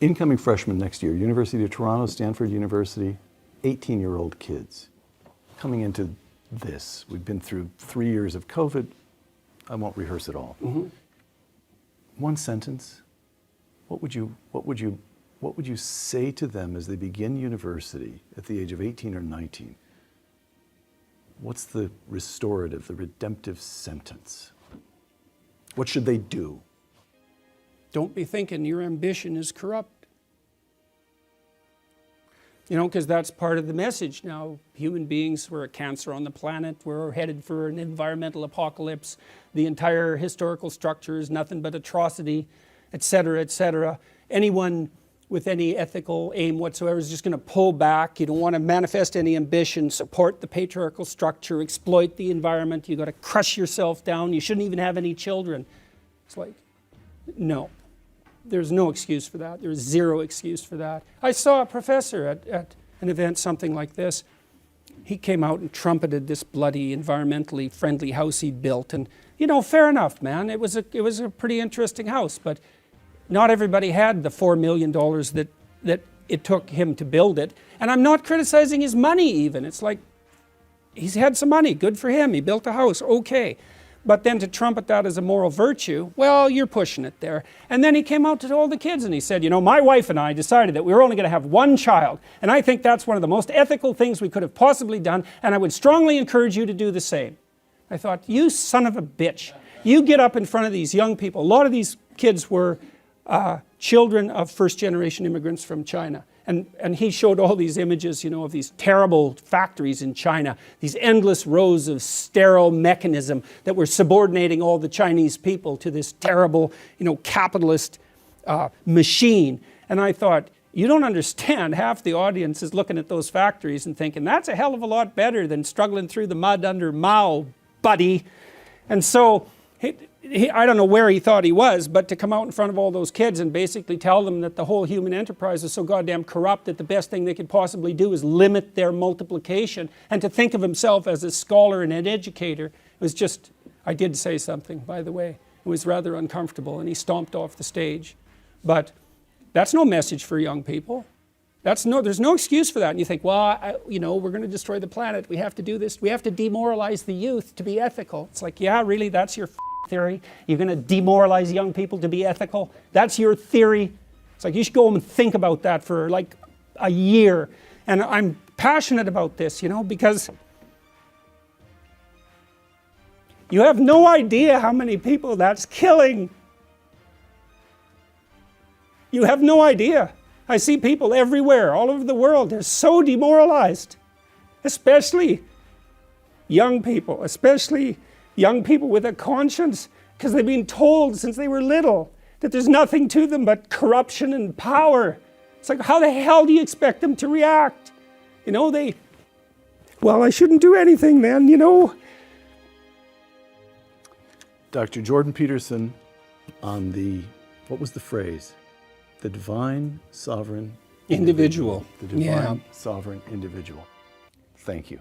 Incoming freshmen next year, University of Toronto, Stanford University, 18-year-old kids coming into this. We've been through 3 years of COVID. I won't rehearse it all. Mm-hmm. One sentence. What would you say to them as they begin university at the age of 18 or 19? What's the restorative, the redemptive sentence? What should they do? Don't be thinking your ambition is corrupt. You know, because that's part of the message now. Human beings, we're a cancer on the planet. We're headed for an environmental apocalypse. The entire historical structure is nothing but atrocity, etc., etc. Anyone with any ethical aim whatsoever is just going to pull back. You don't want to manifest any ambition, support the patriarchal structure, exploit the environment. You've got to crush yourself down. You shouldn't even have any children. It's like, no. There's no excuse for that. There's zero excuse for that. I saw a professor at an event, something like this. He came out and trumpeted this bloody, environmentally friendly house he'd built. And, you know, fair enough, man. It was a pretty interesting house. But not everybody had the $4 million that it took him to build it. And I'm not criticizing his money even. It's like, he's had some money. Good for him. He built a house. Okay. But then to trumpet that as a moral virtue, well, you're pushing it there. And then he came out to all the kids and he said, you know, my wife and I decided that we were only going to have one child. And I think that's one of the most ethical things we could have possibly done. And I would strongly encourage you to do the same. I thought, you son of a bitch. You get up in front of these young people. A lot of these kids were children of first-generation immigrants from China. And he showed all these images, you know, of these terrible factories in China, these endless rows of sterile mechanism that were subordinating all the Chinese people to this terrible, you know, capitalist machine. And I thought, you don't understand. Half the audience is looking at those factories and thinking, that's a hell of a lot better than struggling through the mud under Mao, buddy. And so I don't know where he thought he was, but to come out in front of all those kids and basically tell them that the whole human enterprise is so goddamn corrupt that the best thing they could possibly do is limit their multiplication, and to think of himself as a scholar and an educator, it was just, I did say something, by the way. It was rather uncomfortable, and he stomped off the stage. But that's no message for young people. There's no excuse for that. And you think, well, you know, we're going to destroy the planet. We have to do this. We have to demoralize the youth to be ethical. It's like, yeah, really, that's your theory? You're going to demoralize young people to be ethical? That's your theory? It's like, you should go home and think about that for like a year. And I'm passionate about this, you know, because you have no idea how many people that's killing. You have no idea. I see people everywhere, all over the world. They're so demoralized, especially young people, especially young people with a conscience, because they've been told since they were little that there's nothing to them but corruption and power. It's like, how the hell do you expect them to react? You know, well, I shouldn't do anything then, you know. Dr. Jordan Peterson on what was the phrase? The divine sovereign individual. The divine sovereign individual. Thank you.